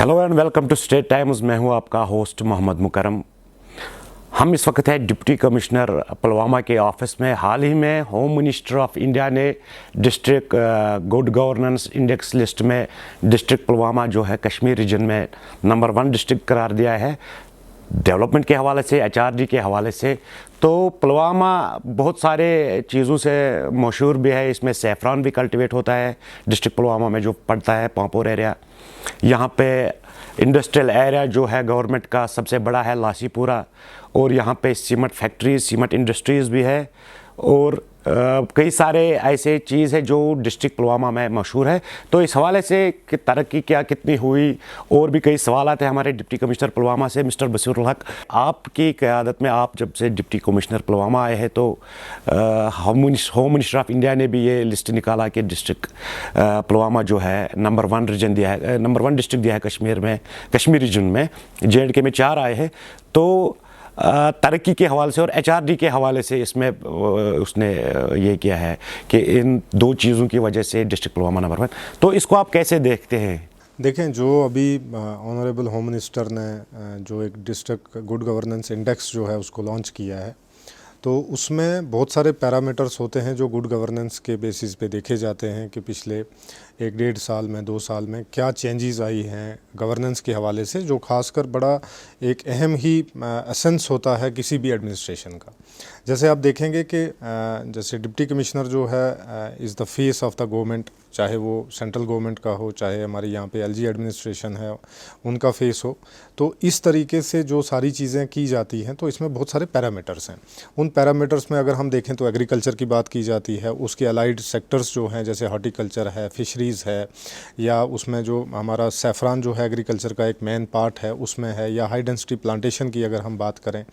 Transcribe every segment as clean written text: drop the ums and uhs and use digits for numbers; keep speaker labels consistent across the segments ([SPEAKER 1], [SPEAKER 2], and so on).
[SPEAKER 1] Hello and welcome to state times. मैं हूं आपका होस्ट मोहम्मद मुकरम। हम इस वक्त हैं डिप्टी कमिश्नर पुलवामा के ऑफिस में। हाल ही में होम मिनिस्टर ऑफ इंडिया ने district good governance index list में डिस्ट्रिक्ट पुलवामा जो है कश्मीर रीजन में नंबर 1 डिस्ट्रिक्ट करार दिया है। डेवलपमेंट के हवाले से, एचआरडी के हवाले से तो पुलवामा बहुत सारे चीज़ों से मशहूर भी है। इसमें सैफ़रान भी कल्टिवेट होता है डिस्ट्रिक्ट पुलवामा में जो पड़ता है पांपोर एरिया। यहाँ पे इंडस्ट्रियल एरिया जो है गवर्नमेंट का सबसे बड़ा है लासीपुरा, और यहाँ पे सीमेंट फैक्ट्रीज, सीमेंट इंडस्ट्रीज़ भी है और कई सारे ऐसे चीज़ है जो डिस्ट्रिक्ट पुलवामा में मशहूर है। तो इस हवाले से कि तरक्की क्या कितनी हुई और भी कई सवाल आते हैं हमारे डिप्टी कमिश्नर पुलवामा से। मिस्टर बसीरुल हक, आपकी क़यादत में आप जब से डिप्टी कमिश्नर पुलवामा आए हैं तो होम मिनिस्टर ऑफ इंडिया ने भी ये लिस्ट निकाला कि डिस्ट्रिक्ट पुलवामा जो है नंबर 1 रीजन दिया है, नंबर 1 डिस्ट्रिक्ट दिया है कश्मीर रीजन में। JNK में 4 आए हैं। तो तरक्की के हवाले से और एचआरडी के हवाले से इसमें उसने ये किया है कि इन 2 चीज़ों की वजह से डिस्ट्रिक्ट पुलवामा नंबर 1। तो इसको आप कैसे देखते हैं?
[SPEAKER 2] देखें, जो अभी ऑनरेबल होम मिनिस्टर ने जो एक डिस्ट्रिक्ट गुड गवर्नेंस इंडेक्स जो है उसको लॉन्च किया है, तो उसमें बहुत सारे पैरामीटर्स होते हैं जो गुड गवर्नेंस के बेसिस पे देखे जाते हैं कि पिछले 1-1.5 साल में, 2 साल में क्या चेंजेस आई हैं गवर्नेंस के हवाले से, जो खासकर बड़ा एक अहम ही एसेंस होता है किसी भी एडमिनिस्ट्रेशन का। जैसे आप देखेंगे कि जैसे डिप्टी कमिश्नर जो है is the face of the government, चाहे वो सेंट्रल गवर्नमेंट का हो, चाहे हमारे यहाँ पे LG एडमिनिस्ट्रेशन है उनका फेस हो। तो इस तरीके से जो सारी चीज़ें की जाती हैं तो इसमें बहुत सारे पैरामीटर्स हैं। उन पैरामीटर्स में अगर हम देखें तो एग्रीकल्चर की बात की जाती है, उसके अलाइड सेक्टर्स जो हैं जैसे हॉर्टिकल्चर है, फिशरीज़ है, या उसमें जो हमारा सैफ़रान जो है एग्रीकल्चर का एक मेन पार्ट है उसमें है, या हाई डेंसिटी प्लांटेशन की अगर हम बात करें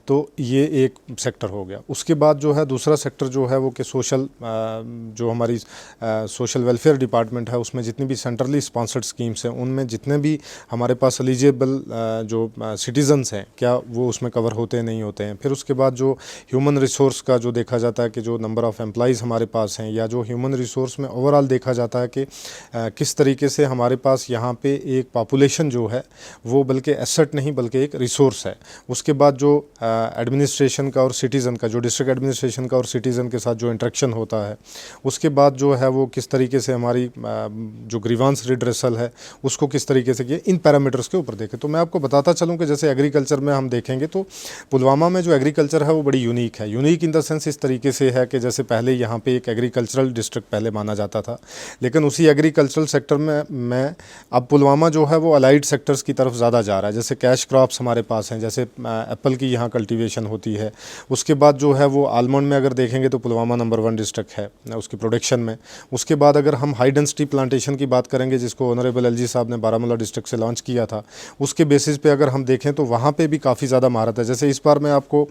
[SPEAKER 2] तो ये एक सेक्टर हो गया। उसके बाद जो है दूसरा सेक्टर जो है वो कि सोशल, जो हमारी सोशल वेलफेयर डिपार्टमेंट है उसमें जितनी भी सेंट्रली स्पॉन्सर्ड स्कीम्स हैं उनमें जितने भी हमारे पास एलिजिबल जो सिटीजन्स हैं क्या वो उसमें कवर होते हैं, नहीं होते हैं। फिर उसके बाद जो ह्यूमन रिसोर्स का जो देखा जाता है कि जो नंबर ऑफ़ एम्प्लॉइज़ हमारे पास हैं, या जो ह्यूमन रिसोर्स में ओवरऑल देखा जाता है कि किस तरीके से हमारे पास यहाँ पे एक पॉपुलेशन जो है वो बल्कि एसेट नहीं बल्कि एक रिसोर्स है। उसके बाद जो एडमिनिस्ट्रेशन का और सिटीज़न का, जो डिस्ट्रिक्ट एडमिनिस्ट्रेशन का और सिटीज़न के साथ जो इंटरेक्शन होता है, उसके बाद जो है वो किस तरीके से हमारी जो ग्रीवांस रिड्रेसल है उसको किस तरीके से किए, इन पैरामीटर्स के ऊपर देखें। तो मैं आपको बताता चलूँ कि जैसे एग्रीकल्चर में हम देखेंगे तो पुलवामा में जो एग्रीकल्चर है वो बड़ी यूनिक है। यूनिक इन द सेंस इस तरीके से है कि जैसे पहले यहाँ पे एक एग्रीकल्चरल डिस्ट्रिक्ट पहले माना जाता था, लेकिन उसी एग्रीकल्चरल सेक्टर में अब पुलवामा जो है वो अलाइड सेक्टर्स की तरफ ज़्यादा जा रहा है। जैसे कैश क्रॉप्स हमारे पास हैं, जैसे एप्पल की यहाँ कल्टीवेशन होती है। उसके बाद जो है वो आलमंड में अगर देखेंगे तो पुलवामा नंबर 1 डिस्ट्रिक्ट है उसकी प्रोडक्शन में। उसके बाद अगर हम हाई डेंसिटी प्लांटेशन की बात करेंगे जिसको ऑनरेबल LG साहब ने बारामूला डिस्ट्रिक्ट से लॉन्च किया था, उसके बेसिस पे अगर हम देखें तो वहाँ पे भी काफ़ी ज़्यादा महारत है। जैसे इस बार मैं आपको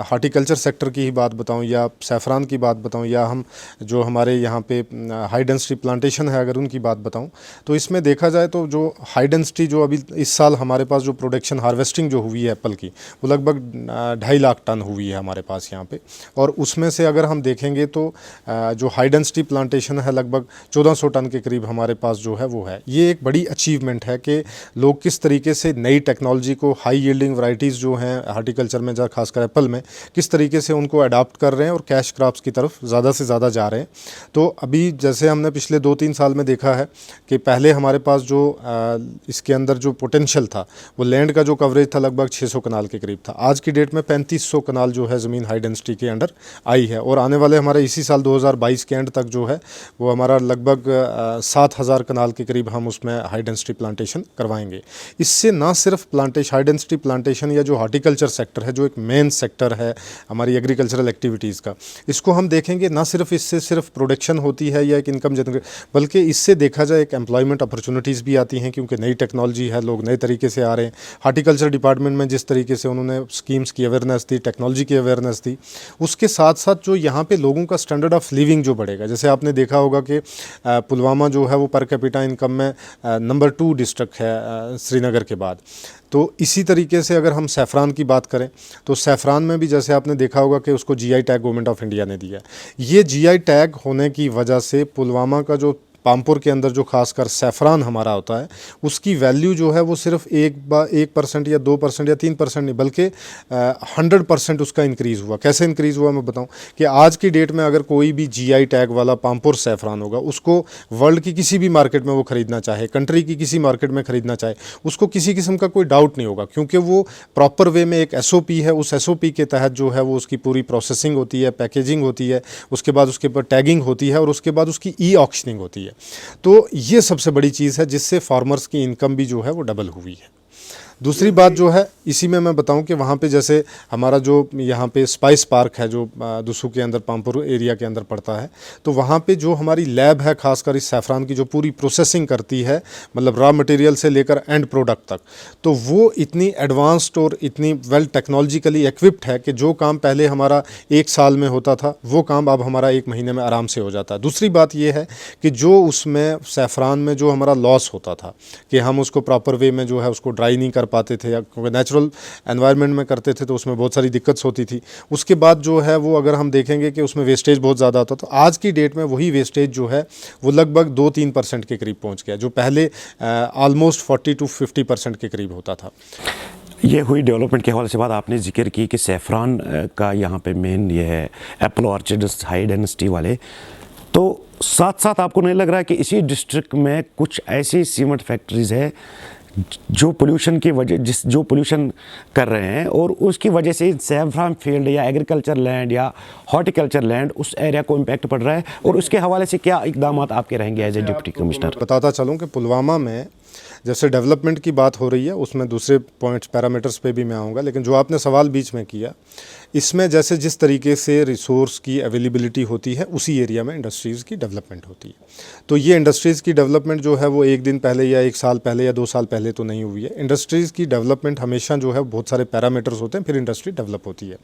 [SPEAKER 2] हार्टिकल्चर सेक्टर की ही बात बताऊँ या सैफ़रान की बात बताऊँ, या हम जो हमारे यहाँ पे हाई डेंसिटी प्लांटेशन है अगर उनकी बात बताऊँ, तो इसमें देखा जाए तो जो हाई डेंसिटी जो अभी इस साल हमारे पास जो प्रोडक्शन हार्वेस्टिंग जो हुई है एप्पल की, वो लगभग 2.5 लाख टन हुई है हमारे पास यहाँ पे। और उसमें से अगर हम देखेंगे तो जो हाई डेंसिटी प्लांटेशन है लगभग 1400 टन के करीब हमारे पास जो है वो है। ये एक बड़ी अचीवमेंट है कि लोग किस तरीके से नई टेक्नोलॉजी को, हाई यील्डिंग वैरायटीज़ जो हैं हार्टिकल्चर में, जहाँ खासकर एप्पल में, किस तरीके से उनको अडाप्ट कर रहे हैं और कैश क्रॉप्स की तरफ ज़्यादा से ज़्यादा जा रहे हैं। तो अभी जैसे हमने पिछले 2-3 साल में देखा है कि पहले हमारे पास जो इसके अंदर जो पोटेंशियल था वो लैंड का जो कवरेज था लगभग 600 कनाल के करीब था। आज की डेट में 3500 कनाल जो है ज़मीन हाई डेंसिटी के अंडर आई है, और आने वाले हमारे इसी साल 2022 के एंड तक जो है वो हमारा लगभग 7000 कनाल के करीब हम उसमें हाई डेंसिटी प्लांटेशन करवाएंगे। इससे ना सिर्फ हाई डेंसिटी प्लांटेशन या जो हॉर्टिकल्चर सेक्टर है जो एक मेन सेक्टर है हमारी एग्रीकल्चरल एक्टिविटीज़ का, इसको हम देखेंगे ना सिर्फ इससे सिर्फ प्रोडक्शन होती है या एक इनकम जनरेट, बल्कि इससे देखा जाए एक एम्प्लॉयमेंट अपॉर्चुनिटीज़ भी आती हैं, क्योंकि नई टेक्नोलॉजी है, लोग नए तरीके से आ रहे हैं। हार्टिकल्चर डिपार्टमेंट में जिस तरीके से उन्होंने स्कीम्स की अवेयरनेस दी, टेक्नोलॉजी की अवेयरनेस दी, उसके साथ साथ जो यहाँ पे लोगों का स्टैंडर्ड ऑफ लिविंग जो बढ़ेगा। जैसे आपने देखा होगा कि पुलवामा जो है वो पर कैपिटा इनकम में नंबर 2 डिस्ट्रिक्ट है श्रीनगर के बाद। तो इसी तरीके से अगर हम सैफ़रान की बात करें तो सैफ़रान में भी जैसे आपने देखा होगा कि उसको GI tag government of India ने दिया है। ये GI टैग होने की वजह से पुलवामा का जो पामपुर के अंदर जो खासकर सैफरान हमारा होता है उसकी वैल्यू जो है वो सिर्फ 1% या 2% या 3% नहीं बल्कि 100% उसका इंक्रीज़ हुआ। कैसे इंक्रीज़ हुआ मैं बताऊं कि आज की डेट में अगर कोई भी GI टैग वाला पामपुर सैफरान होगा, उसको वर्ल्ड की किसी भी मार्केट में वो ख़रीदना चाहे, कंट्री की किसी मार्केट में ख़रीदना चाहे, उसको किसी किस्म का कोई डाउट नहीं होगा, क्योंकि वो प्रॉपर वे में एक SOP है, उस SOP के तहत जो है वो उसकी पूरी प्रोसेसिंग होती है, पैकेजिंग होती है, उसके बाद उसके ऊपर टैगिंग होती है और उसके बाद उसकी ऑक्शनिंग होती है। तो ये सबसे बड़ी चीज़ है जिससे फार्मर्स की इनकम भी जो है वो डबल हुई है। दूसरी बात जो है इसी में मैं बताऊं कि वहाँ पे जैसे हमारा जो यहाँ पे स्पाइस पार्क है जो दुसू के अंदर पामपुर एरिया के अंदर पड़ता है, तो वहाँ पे जो हमारी लैब है खासकर इस सैफरान की जो पूरी प्रोसेसिंग करती है, मतलब रॉ मटेरियल से लेकर एंड प्रोडक्ट तक, तो वो इतनी एडवांस्ड और इतनी वेल टेक्नोलॉजिकली इक्विप्ड है कि जो काम पहले हमारा 1 साल में होता था वो काम अब हमारा 1 महीने में आराम से हो जाता है। दूसरी बात ये है कि जो उसमें सैफरान में जो हमारा लॉस होता था कि हम उसको प्रॉपर वे में जो है उसको ड्राई नहीं कर पाते थे, या क्योंकि नेचुरल एनवायरनमेंट में करते थे तो उसमें बहुत सारी दिक्कत होती थी। उसके बाद जो है वो अगर हम देखेंगे कि उसमें वेस्टेज बहुत ज़्यादा होता, तो आज की डेट में वही वेस्टेज जो है वो लगभग 2-3% के करीब पहुंच गया, जो पहले ऑलमोस्ट 40 to 50% के करीब होता था।
[SPEAKER 1] ये हुई डेवलपमेंट के हवाले से बात आपने जिक्र की कि सैफरान का यहाँ पे मेन ये है एप्पल ऑर्चर्ड्स हाई डेंसिटी वाले, तो साथ साथ आपको नहीं लग रहा है कि इसी डिस्ट्रिक्ट में कुछ ऐसी सीमेंट फैक्ट्रीज़ है जो पोल्यूशन की वजह जो पोल्यूशन कर रहे हैं और उसकी वजह से सैफरान फील्ड या एग्रीकल्चर लैंड या हॉर्टिकल्चर लैंड उस एरिया को इम्पैक्ट पड़ रहा है, और उसके हवाले से क्या इकदाम आपके रहेंगे एज ए डिप्टी कमिश्नर?
[SPEAKER 2] बताता चलूँ कि पुलवामा में जैसे डेवलपमेंट की बात हो रही है उसमें दूसरे पॉइंट्स पैरामीटर्स पे भी मैं आऊँगा, लेकिन जो आपने सवाल बीच में किया इसमें जैसे जिस तरीके से रिसोर्स की अवेलेबिलिटी होती है उसी एरिया में इंडस्ट्रीज़ की डेवलपमेंट होती है। तो ये इंडस्ट्रीज़ की डेवलपमेंट जो है वो 1 दिन पहले या 1 साल पहले या 2 साल पहले तो नहीं हुई है। इंडस्ट्रीज़ की डेवलपमेंट हमेशा जो है बहुत सारे पैरामीटर्स होते हैं, फिर इंडस्ट्री डेवलप होती है।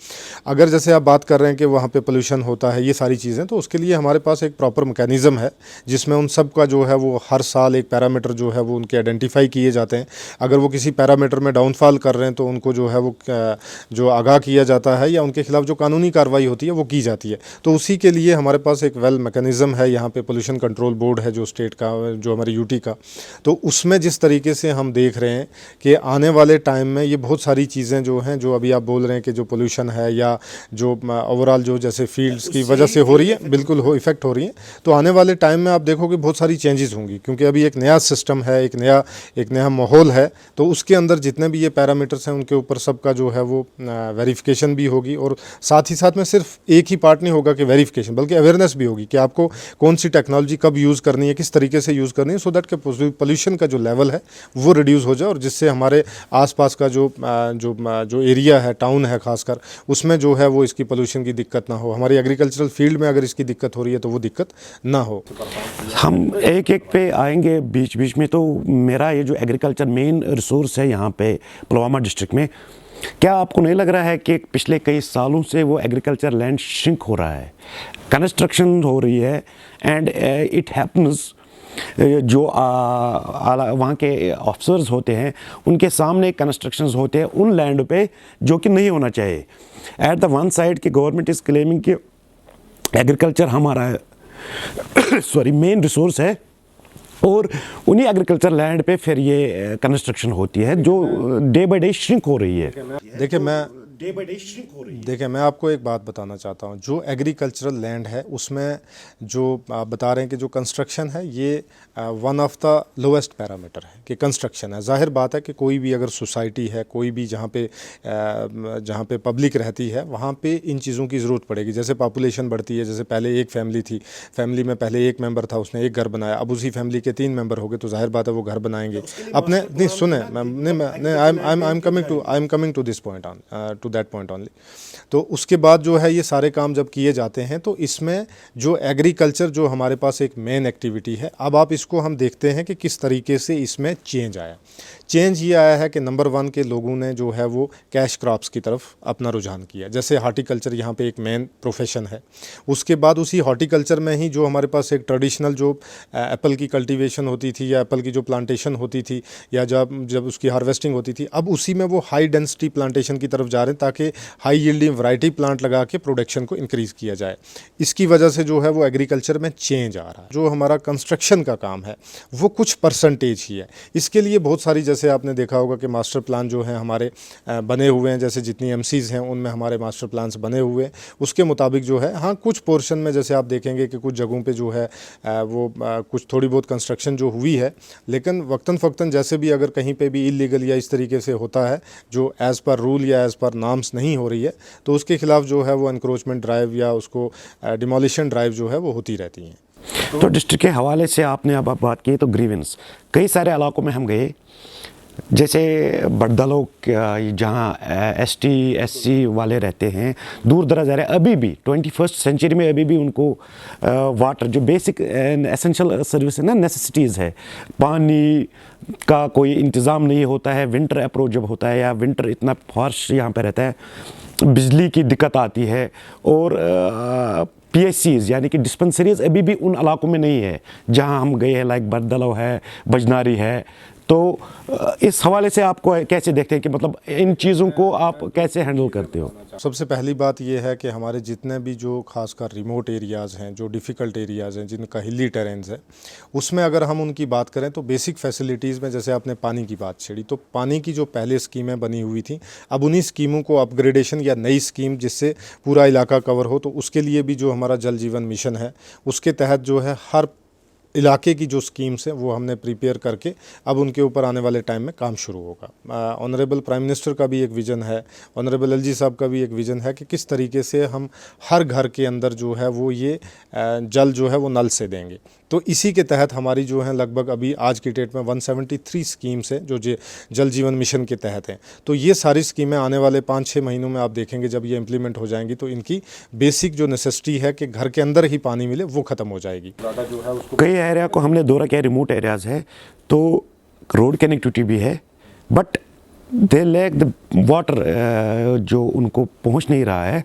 [SPEAKER 2] अगर जैसे आप बात कर रहे हैं कि वहाँ पे पोल्यूशन होता है, ये सारी चीज़ें, तो उसके लिए हमारे पास एक प्रॉपर मैकेनिज़्म है जिसमें उन सब का जो है वो हर साल एक पैरामीटर जो है वो उनके आइडेंटिफाई किए जाते हैं। अगर वो किसी पैरामीटर में डाउनफॉल कर रहे हैं तो उनको जो है वो जो आगाह किया जाता है या उनके खिलाफ जो कानूनी कार्रवाई होती है वो की जाती है। तो उसी के लिए हमारे पास एक वेल मैकेनिज़्म है यहाँ पे, पोल्यूशन कंट्रोल बोर्ड है जो स्टेट का, जो हमारी यूटी का। तो उसमें जिस तरीके से हम देख रहे हैं कि आने वाले टाइम में ये बहुत सारी चीज़ें जो हैं, जो अभी आप बोल रहे हैं कि जो पोल्यूशन है या जो ओवरऑल जो जैसे फील्ड्स की वजह से हो रही है, बिल्कुल हो इफ़ेक्ट हो रही है, तो आने वाले टाइम में आप देखोगे बहुत सारी चेंजेस होंगी, क्योंकि अभी एक नया सिस्टम है, एक नया माहौल है। तो उसके अंदर जितने भी ये पैरामीटर्स हैं उनके ऊपर सबका जो है वो वेरिफिकेशन भी होगी, और साथ ही साथ में सिर्फ एक ही पार्ट नहीं होगा कि वेरिफिकेशन, बल्कि अवेयरनेस भी होगी कि आपको कौन सी टेक्नोलॉजी कब यूज़ करनी है, किस तरीके से यूज़ करनी है, सो दैट कि पोल्यूशन का जो लेवल है वो रिड्यूस हो जाए, और जिससे हमारे आसपास का जो एरिया है, टाउन है खासकर, उसमें जो है वो इसकी पोल्यूशन की दिक्कत ना हो। हमारी एग्रीकल्चरल फील्ड में अगर इसकी दिक्कत हो रही है तो वो दिक्कत ना हो।
[SPEAKER 1] हम एक एक पे आएंगे बीच बीच में। तो मेरा ये जो एग्रीकल्चर मेन रिसोर्स है यहाँ पे पुलवामा डिस्ट्रिक्ट में, क्या आपको नहीं लग रहा है कि पिछले कई सालों से वो एग्रीकल्चर लैंड श्रिंक हो रहा है, कंस्ट्रक्शन हो रही है, एंड इट हैपन्स जो वहाँ के ऑफिसर्स होते हैं उनके सामने कंस्ट्रक्शंस होते हैं उन लैंड पे जो कि नहीं होना चाहिए। एट द वन साइड की गवर्नमेंट इज़ क्लेमिंग कि एग्रीकल्चर हमारा सॉरी मेन रिसोर्स है, और उन्हीं एग्रीकल्चर लैंड पे फिर ये कंस्ट्रक्शन होती है जो डे बाय डे श्रिंक हो रही है।
[SPEAKER 2] देखिए मैं आपको एक बात बताना चाहता हूँ, जो एग्रीकल्चरल लैंड है उसमें जो आप बता रहे हैं कि जो कंस्ट्रक्शन है ये one of the lowest parameter है कि कंस्ट्रक्शन है। जाहिर बात है कि कोई भी अगर सोसाइटी है, कोई भी जहाँ पे पब्लिक रहती है, वहाँ पे इन चीज़ों की ज़रूरत पड़ेगी। जैसे पॉपुलेशन बढ़ती है, जैसे पहले एक फैमिली थी, फैमिली में पहले एक मेंबर था, उसने एक घर बनाया, अब उसी फैमिली के 3 मेंबर हो गए, तो जाहिर बात है वो घर बनाएंगे अपने। नहीं सुने, I am coming to this point to that point only. तो उसके बाद जो है ये सारे काम जब किए जाते हैं तो इसमें जो एग्रीकल्चर जो हमारे पास एक मेन एक्टिविटी है, अब आप इसको हम देखते हैं कि किस तरीके से इसमें चेंज आया। चेंज ये आया है कि नंबर 1 के लोगों ने जो है वो कैश क्रॉप्स की तरफ अपना रुझान किया। जैसे हार्टिकल्चर यहाँ पे एक मेन प्रोफेशन है, उसके बाद उसी हार्टिकल्चर में ही जो हमारे पास एक ट्रेडिशनल जो एप्पल की कल्टीवेशन होती थी या एप्पल की जो प्लांटेशन होती थी या जब उसकी हार्वेस्टिंग होती थी, अब उसी में वो हाई डेंसिटी प्लांटेशन की तरफ जा रहे हैं, ताकि हाई यील्डिंग वैरायटी प्लांट लगा के प्रोडक्शन को इंक्रीज़ किया जाए। इसकी वजह से जो है वो एग्रीकल्चर में चेंज आ रहा है। जो हमारा कंस्ट्रक्शन का काम है वो कुछ परसेंटेज ही है। इसके लिए बहुत सारी, जैसे आपने देखा होगा कि मास्टर प्लान जो है हमारे बने हुए हैं, जैसे जितनी एमसीज़ हैं उनमें हमारे मास्टर प्लान्स बने हुए हैं, उसके मुताबिक जो है, हाँ कुछ पोर्शन में जैसे आप देखेंगे कि कुछ जगहों पे जो है वो कुछ थोड़ी बहुत कंस्ट्रक्शन जो हुई है, लेकिन वक्तन फ़क्तन जैसे भी अगर कहीं पे भी इलीगल या इस तरीके से होता है जो एज़ पर रूल या एज़ पर नॉर्म्स नहीं हो रही है, तो उसके खिलाफ जो है वो एनक्रोचमेंट ड्राइव या उसको डिमोलिशन ड्राइव जो है वो होती रहती हैं।
[SPEAKER 1] तो डिस्ट्रिक्ट के हवाले से आपने अब बात की, तो ग्रीवेंस कई सारे इलाकों में हम गए, जैसे बड़दलों जहाँ एसटी एससी वाले रहते हैं, दूर दराज आ रहे हैं, अभी भी 21st सेंचुरी में अभी भी उनको वाटर जो बेसिक एसेंशियल सर्विस है ना, नेसेसिटीज़ है, पानी का कोई इंतज़ाम नहीं होता है। विंटर अप्रोच जब होता है या विंटर इतना हार्श यहाँ पे रहता है, बिजली की दिक्कत आती है, और पीएचसीज़ यानी कि डिस्पेंसरीज़ अभी भी उन इलाकों में नहीं है जहाँ हम गए हैं, लाइक बड़दलो है, बजनारी है। तो इस हवाले से आपको कैसे देखते हैं कि मतलब इन चीज़ों को आप कैसे हैंडल करते हो?
[SPEAKER 2] सबसे पहली बात यह है कि हमारे जितने भी जो खासकर रिमोट एरियाज़ हैं, जो डिफ़िकल्ट एरियाज़ हैं, जिनका हिली टेरेन्स है, उसमें अगर हम उनकी बात करें तो बेसिक फैसिलिटीज़ में, जैसे आपने पानी की बात छेड़ी, तो पानी की जो पहले स्कीमें बनी हुई थी, अब उन्हीं स्कीमों को अपग्रेडेशन या नई स्कीम जिससे पूरा इलाका कवर हो, तो उसके लिए भी जो हमारा जल जीवन मिशन है उसके तहत जो है हर इलाके की जो स्कीम्स हैं वो हमने प्रिपेयर करके अब उनके ऊपर आने वाले टाइम में काम शुरू होगा। ऑनरेबल प्राइम मिनिस्टर का भी एक विज़न है, ऑनरेबल एलजी साहब का भी एक विज़न है कि किस तरीके से हम हर घर के अंदर जो है वो ये जल जो है वो नल से देंगे। तो इसी के तहत हमारी जो है लगभग अभी आज की डेट में 173 स्कीम्स हैं जो जल जीवन मिशन के तहत हैं। तो ये सारी स्कीमें आने वाले 5-6 महीनों में आप देखेंगे जब ये इम्प्लीमेंट हो जाएंगी तो इनकी बेसिक जो नेसेसिटी है कि घर के अंदर ही पानी मिले वो ख़त्म हो जाएगी।
[SPEAKER 1] जो है उसको कई एरिया को हमने दौरा किया, रिमोट एरियाज़ है, तो रोड कनेक्टिविटी भी है, but they lack the water, जो उनको पहुंच नहीं रहा है,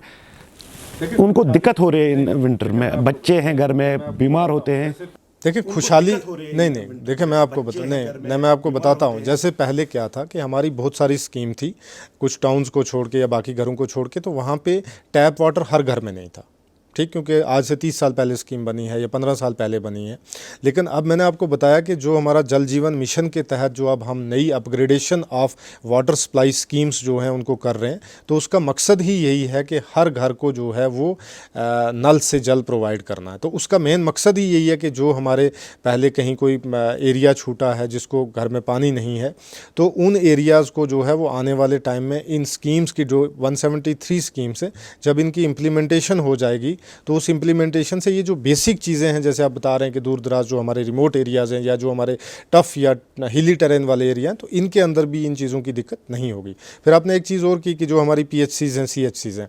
[SPEAKER 1] उनको दिक्कत हो रही है। इन विंटर में बच्चे हैं, घर में बीमार होते हैं।
[SPEAKER 2] देखिए खुशहाली नहीं, देखिए मैं आपको बताता हूँ। जैसे पहले क्या था कि हमारी बहुत सारी स्कीम थी, कुछ टाउन्स को छोड़ के या बाकी घरों को छोड़ के, तो वहाँ पे टैप वाटर हर घर में नहीं था, ठीक, क्योंकि आज से 30 साल पहले स्कीम बनी है या 15 साल पहले बनी है। लेकिन अब मैंने आपको बताया कि जो हमारा जल जीवन मिशन के तहत जो अब हम नई upgradation of water supply schemes जो हैं उनको कर रहे हैं, तो उसका मकसद ही यही है कि हर घर को जो है वो नल से जल प्रोवाइड करना है। तो उसका मेन मकसद ही यही है कि जो हमारे पहले कहीं कोई एरिया छूटा है जिसको घर में पानी नहीं है, तो उन एरियाज़ को जो है वो आने वाले टाइम में इन स्कीम्स की जो 173 स्कीम्स हैं, जब इनकी इम्प्लीमेंटेशन हो जाएगी तो उस इम्प्लीमेंटेशन से ये जो बेसिक चीज़ें हैं, जैसे आप बता रहे हैं कि दूर दराज जो हमारे रिमोट एरियाज़ हैं या जो हमारे टफ़ या हिली टेरेन वाले एरिया हैं, तो इनके अंदर भी इन चीज़ों की दिक्कत नहीं होगी। फिर आपने एक चीज़ और की कि जो हमारी पीएचसीज़ हैं, सीएचसीज़ हैं,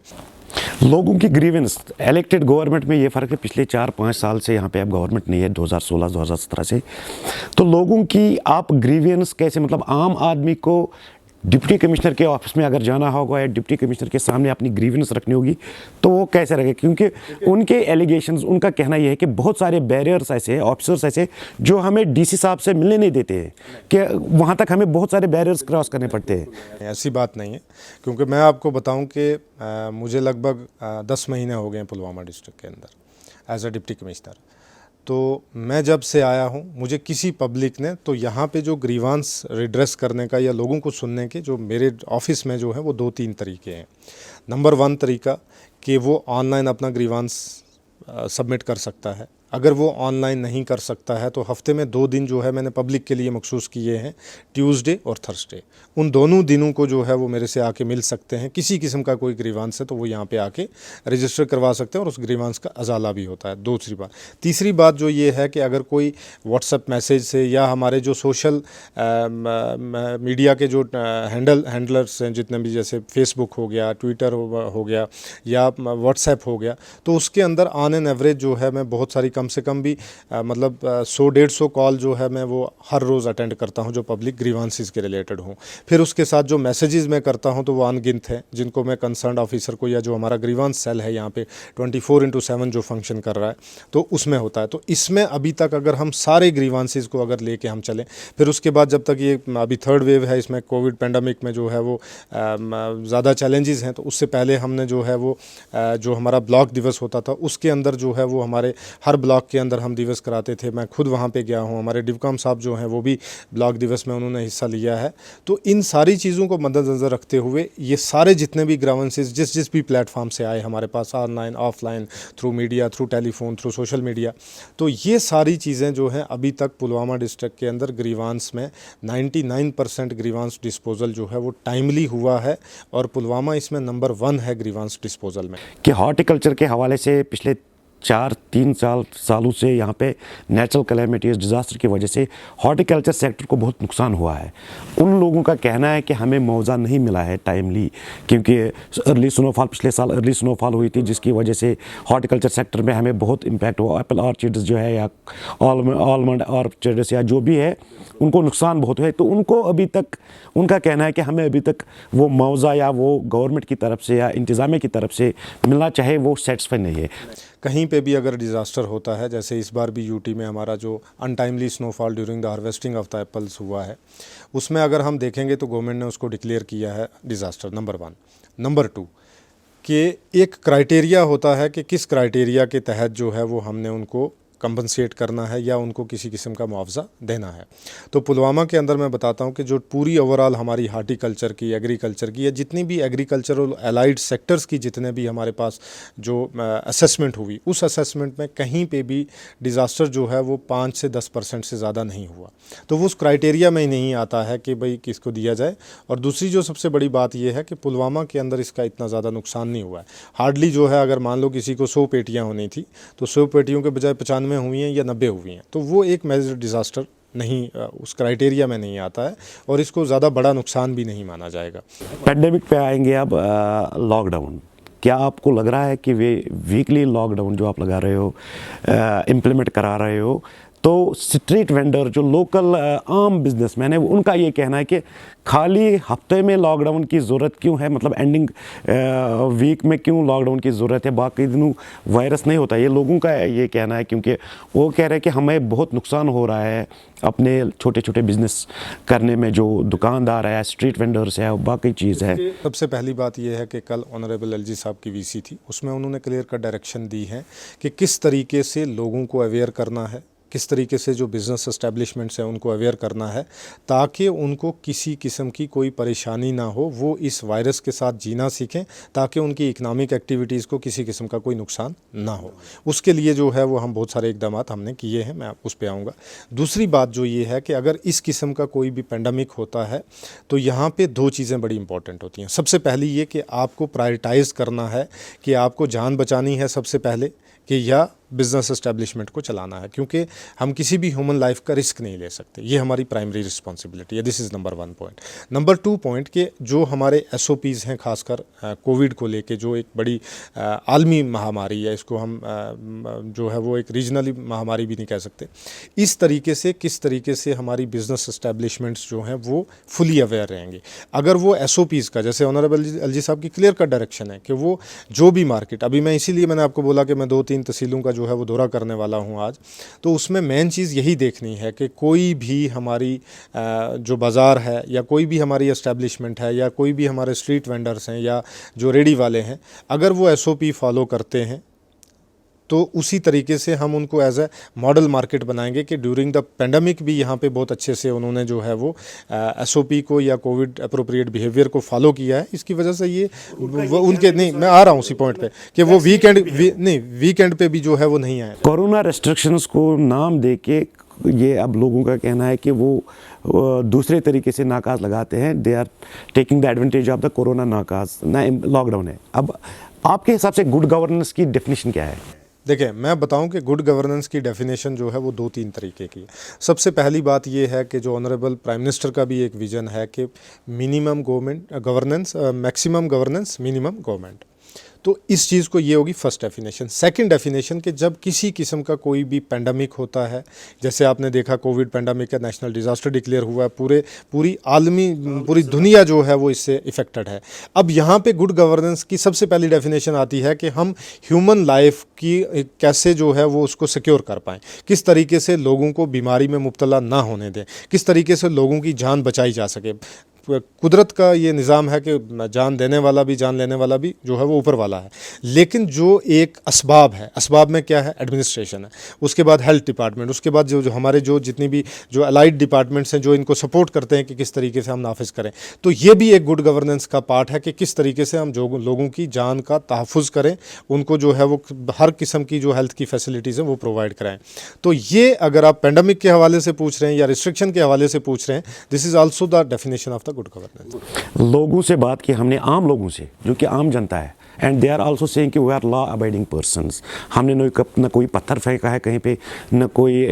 [SPEAKER 1] लोगों की ग्रीवेंस, इलेक्टेड गवर्नमेंट में ये फ़र्क है, पिछले 4-5 साल से यहाँ पे अब गवर्नमेंट नहीं है, 2016-2017 से, तो लोगों की आप ग्रीवेंस कैसे, मतलब आम आदमी को डिप्टी कमिश्नर के ऑफिस में अगर जाना होगा या डिप्टी कमिश्नर के सामने अपनी ग्रीवेंस रखनी होगी तो वो कैसे रखे? क्योंकि उनके एलिगेशंस, उनका कहना यह है कि बहुत सारे बैरियर्स ऐसे, ऑफिसर्स ऐसे जो हमें डीसी साहब से मिलने नहीं देते हैं, कि वहाँ तक हमें बहुत सारे बैरियर्स क्रॉस करने पड़ते हैं।
[SPEAKER 2] ऐसी बात नहीं है, क्योंकि मैं आपको बताऊं कि मुझे लगभग 10 महीने हो गए हैं पुलवामा डिस्ट्रिक्ट के अंदर एज अ डिप्टी कमिश्नर। तो मैं जब से आया हूँ, मुझे किसी पब्लिक ने, तो यहाँ पे जो ग्रीवांस रिड्रेस करने का या लोगों को सुनने के जो मेरे ऑफिस में जो है वो 2-3 तरीके हैं। नंबर 1 तरीका कि वो ऑनलाइन अपना ग्रीवांस सबमिट कर सकता है। अगर वो ऑनलाइन नहीं कर सकता है तो हफ्ते में 2 दिन जो है मैंने पब्लिक के लिए मखसूस किए हैं, ट्यूसडे और थर्सडे। उन दोनों दिनों को जो है वो मेरे से आके मिल सकते हैं। किसी किस्म का कोई ग्रीवांस है तो वो यहाँ पे आके रजिस्टर करवा सकते हैं और उस ग्रीवांस का अजाला भी होता है। दूसरी बात, तीसरी बात जो ये है कि अगर कोई व्हाट्सएप मैसेज से या हमारे जो सोशल मीडिया के जो हैंडलर्स हैं जितने भी, जैसे फेसबुक हो गया, ट्विटर हो गया या व्हाट्सएप हो गया, तो उसके अंदर ऑन एन एवरेज जो है मैं बहुत सारी कम से कम भी मतलब 100-150 कॉल जो है मैं वो हर रोज़ अटेंड करता हूँ जो पब्लिक ग्रीवांसेस के रिलेटेड हों। फिर उसके साथ जो मैसेजेस मैं करता हूँ तो वो अनगिनत हैं, जिनको मैं कंसर्न ऑफिसर को या जो हमारा ग्रीवांस सेल है यहाँ पे 24/7 जो फंक्शन कर रहा है तो उसमें होता है। तो इसमें अभी तक अगर हम सारे ग्रीवांसेस को अगर लेके हम चलें, फिर उसके बाद जब तक ये अभी थर्ड वेव है, इसमें कोविड पेंडेमिक में जो है वो ज़्यादा चैलेंजेस हैं, तो उससे पहले हमने जो है वो जो हमारा ब्लॉक दिवस होता था उसके अंदर जो है वो हमारे हर ब्लॉक के अंदर हम दिवस कराते थे। मैं खुद वहाँ पे गया हूँ, हमारे डिवकॉम साहब जो हैं वो भी ब्लॉक दिवस में उन्होंने हिस्सा लिया है। तो इन सारी चीज़ों को मद्देनज़र रखते हुए ये सारे जितने भी ग्रीवेंसेस जिस भी प्लेटफॉर्म से आए हमारे पास, online offline, through media, through telephone, through social media, तो ये सारी चीज़ें जो हैं अभी तक पुलवामा डिस्ट्रिक्ट के अंदर ग्रीवांस में 99% ग्रीवांस डिस्पोजल जो है वो टाइमली हुआ है और पुलवामा इसमें नंबर 1 है ग्रीवांस डिस्पोजल में।
[SPEAKER 1] कि हॉर्टिकल्चर के हवाले से पिछले 4-3 सालों से यहाँ पे नेचुरल कैलेमिटीज़, डिज़ास्टर की वजह से हॉर्टिकल्चर सेक्टर को बहुत नुकसान हुआ है। उन लोगों का कहना है कि हमें मुआवजा नहीं मिला है टाइमली, क्योंकि अर्ली स्नोफॉल, पिछले साल अर्ली स्नोफॉल हुई थी जिसकी वजह से हॉर्टिकल्चर सेक्टर में हमें बहुत इम्पैक्ट हुआ। एप्पल ऑर्चिड्स जो है या आलमंड ऑर्चिड्स या जो भी है उनको नुकसान बहुत है। तो उनको अभी तक उनका कहना है कि हमें अभी तक वो मुआवजा या वो गवर्नमेंट की तरफ से या इंतज़ामिया की तरफ से मिलना चाहे वो सेटिस्फाई नहीं है।
[SPEAKER 2] कहीं पे भी अगर डिज़ास्टर होता है, जैसे इस बार भी यूटी में हमारा जो untimely snowfall during the harvesting of the apples हुआ है, उसमें अगर हम देखेंगे तो गवर्नमेंट ने उसको डिक्लेयर किया है डिज़ास्टर नंबर 1। नंबर 2 कि एक क्राइटेरिया होता है कि किस क्राइटेरिया के तहत जो है वो हमने उनको कंपनसेट करना है या उनको किसी किस्म का मुआवजा देना है। तो पुलवामा के अंदर मैं बताता हूँ कि जो पूरी ओवरऑल हमारी हार्टिकल्चर की, एग्रीकल्चर की या जितनी भी एग्रीकल्चरल एलाइड सेक्टर्स की जितने भी हमारे पास जो असेसमेंट हुई, उस असेसमेंट में कहीं पे भी डिज़ास्टर जो है वो 5 से 10% से ज़्यादा नहीं हुआ। तो वो उस क्राइटेरिया में ही नहीं आता है कि भाई किसको दिया जाए। और दूसरी जो सबसे बड़ी बात यह है कि पुलवामा के अंदर इसका इतना ज़्यादा नुकसान नहीं हुआ है। हार्डली जो है अगर मान लो किसी को 100 पेटियाँ होनी थी तो 100 पेटियों के बजाय 95 हुई हैं या 90 हुई हैं, तो वो एक मेजर डिज़ास्टर नहीं, उस क्राइटेरिया में नहीं आता है और इसको ज़्यादा बड़ा नुकसान भी नहीं माना जाएगा।
[SPEAKER 1] पेंडेमिक पे आएंगे अब, लॉकडाउन, क्या आपको लग रहा है कि वे वीकली लॉकडाउन जो आप लगा रहे हो, इम्प्लीमेंट करा रहे हो, तो स्ट्रीट वेंडर जो लोकल आम बिजनेसमैन है उनका ये कहना है कि खाली हफ्ते में लॉकडाउन की ज़रूरत क्यों है, मतलब एंडिंग वीक में क्यों लॉकडाउन की ज़रूरत है, बाकी दिनों वायरस नहीं होता। ये लोगों का ये कहना है, क्योंकि वो कह रहे हैं कि हमें बहुत नुकसान हो रहा है अपने छोटे छोटे बिजनेस करने में, जो दुकानदार है, स्ट्रीट वेंडर्स है, बाकी चीज़ है।
[SPEAKER 2] सबसे पहली बात यह है कि कल ऑनरेबल एलजी साहब की वीसी थी, उसमें उन्होंने क्लियर कट डायरेक्शन दी है कि किस तरीके से लोगों को अवेयर करना है, किस तरीके से जो बिज़नेस एस्टेब्लिशमेंट्स हैं उनको अवेयर करना है ताकि उनको किसी किस्म की कोई परेशानी ना हो, वो इस वायरस के साथ जीना सीखें ताकि उनकी इकनॉमिक एक्टिविटीज़ को किसी किस्म का कोई नुकसान ना हो। उसके लिए जो है वो हम बहुत सारे इकदाम हमने किए हैं, मैं उस पर आऊँगा। दूसरी बात जो ये है कि अगर इस किस्म का कोई भी पेंडेमिक होता है तो यहाँ पर 2 चीज़ें बड़ी इंपॉर्टेंट होती हैं। सबसे पहली ये कि आपको प्रायोरिटाइज़ करना है कि आपको जान बचानी है सबसे पहले, कि या बिज़नेस एस्टेब्लिशमेंट को चलाना है, क्योंकि हम किसी भी ह्यूमन लाइफ का रिस्क नहीं ले सकते। ये हमारी प्राइमरी रिस्पॉन्सिबिलिटी है। This is number 1 point. Number 2 point कि जो हमारे SOPs हैं, खासकर कोविड को लेके, जो एक बड़ी आलमी महामारी है, इसको हम जो है वो एक रीजनली महामारी भी नहीं कह सकते। इस तरीके से किस तरीके से हमारी बिज़नेस एस्टेब्लिशमेंट्स जो हैं वो फुली अवेयर रहेंगे। अगर वो SOPs का, जैसे ऑनरेबल एलजी साहब की क्लियर कट डायरेक्शन है कि वो जो भी मार्केट, अभी मैं इसीलिए मैंने आपको बोला कि मैं 2-3 तहसीलों का जो है वो दौरा करने वाला हूँ आज, तो उसमें मेन चीज़ यही देखनी है कि कोई भी हमारी जो बाज़ार है या कोई भी हमारी एस्टेब्लिशमेंट है या कोई भी हमारे स्ट्रीट वेंडर्स हैं या जो रेडी वाले हैं, अगर वो SOP फॉलो करते हैं तो उसी तरीके से हम उनको एज ए मॉडल मार्केट बनाएंगे कि ड्यूरिंग द पेंडेमिक भी यहाँ पे बहुत अच्छे से उन्होंने जो है वो SOP को या कोविड अप्रोप्रिएट बिहेवियर को फॉलो किया है। इसकी वजह से ये उनके नहीं, मैं आ रहा हूँ उसी पॉइंट पे कि वो वीकेंड पे भी जो है वो नहीं आए।
[SPEAKER 1] कोरोना रेस्ट्रिक्शंस को नाम दे के ये अब लोगों का कहना है कि वो दूसरे तरीके से नाकाज लगाते हैं। They are taking the advantage of the corona नाकाज, ना लॉकडाउन है। अब आपके हिसाब से गुड गवर्नेंस की डेफिनेशन क्या है?
[SPEAKER 2] देखिए, मैं बताऊं कि गुड गवर्नेंस की डेफिनेशन जो है वो 2-3 तरीके की है। सबसे पहली बात ये है कि जो ऑनरेबल प्राइम मिनिस्टर का भी एक विज़न है कि minimum governance, maximum governance, minimum government. तो इस चीज़ को ये होगी फर्स्ट डेफिनेशन। सेकंड डेफिनेशन कि जब किसी किस्म का कोई भी पेंडेमिक होता है, जैसे आपने देखा कोविड पेंडेमिक का नेशनल डिज़ास्टर डिक्लेयर हुआ है, पूरी दुनिया जो है वो इससे इफेक्टेड है। अब यहाँ पे गुड गवर्नेंस की सबसे पहली डेफिनेशन आती है कि हम ह्यूमन लाइफ की कैसे जो है वो उसको सिक्योर कर पाएँ, किस तरीके से लोगों को बीमारी में मुब्तला ना होने दें, किस तरीके से लोगों की जान बचाई जा सके। कुदरत का ये निज़ाम है कि जान देने वाला भी जान लेने वाला भी जो है वो ऊपर वाला है, लेकिन जो एक असबाब है, असबाब में क्या है, एडमिनिस्ट्रेशन है, उसके बाद हेल्थ डिपार्टमेंट, उसके बाद जो हमारे जो जितनी भी जो अलाइड डिपार्टमेंट्स हैं जो इनको सपोर्ट करते हैं कि किस तरीके से हम नाफिज करें। तो ये भी एक गुड गवर्नेंस का पार्ट है कि किस तरीके से हम जो लोगों की जान का तहफ़्फ़ुज़ करें, उनको जो है वो हर किस्म की जो हेल्थ की फैसिलिटीज़ हैं वो प्रोवाइड कराएँ। तो ये अगर आप पेंडेमिक के हवाले से पूछ रहे हैं या रिस्ट्रिक्शन के हवाले से पूछ रहे हैं, this is also the definition of the good governance.
[SPEAKER 1] लोगों से बात की हमने, आम लोगों से जो कि आम जनता है, and they are also saying कि we are law abiding persons. हमने न कोई पत्थर फेंका है कहीं पे, न कोई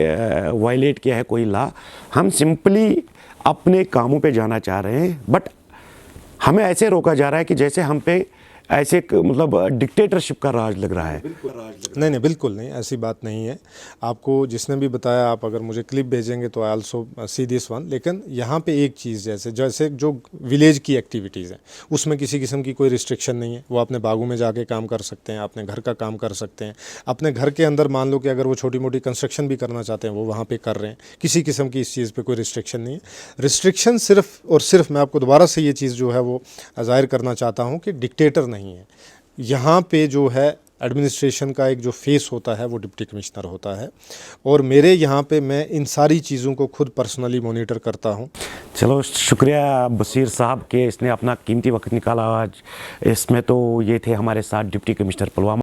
[SPEAKER 1] वायलेट किया है कोई लॉ। हम सिंपली अपने कामों पे जाना चाह रहे हैं, बट हमें ऐसे रोका जा रहा है कि जैसे हम पे ऐसे मतलब डिक्टेटरशिप का राज लग रहा है।
[SPEAKER 2] नहीं, बिल्कुल नहीं, ऐसी बात नहीं है। आपको जिसने भी बताया, आप अगर मुझे क्लिप भेजेंगे तो I also see this one. लेकिन यहाँ पे एक चीज़, जैसे जो विलेज की एक्टिविटीज़ हैं उसमें किसी किस्म की कोई रिस्ट्रिक्शन नहीं है। वो अपने बागों में जाके काम कर सकते हैं, अपने घर का काम कर सकते हैं, अपने घर के अंदर मान लो कि अगर वो छोटी मोटी कंस्ट्रक्शन भी करना चाहते हैं वो वहाँ पर कर रहे हैं। किसी किस्म की इस चीज़ पर कोई रिस्ट्रिक्शन नहीं है। रिस्ट्रिक्शन सिर्फ और सिर्फ, मैं आपको दोबारा से ये चीज़ जो है वो ज़ाहिर करना चाहता हूँ कि डिक्टेटर नहीं है यहाँ पे। जो है एडमिनिस्ट्रेशन का एक जो फेस होता है वो डिप्टी कमिश्नर होता है, और मेरे यहाँ पे मैं इन सारी चीज़ों को खुद पर्सनली मॉनिटर करता हूँ।
[SPEAKER 1] चलो, शुक्रिया बशीर साहब के, इसने अपना कीमती वक्त निकाला आज। इसमें तो ये थे हमारे साथ डिप्टी कमिश्नर पुलवामा।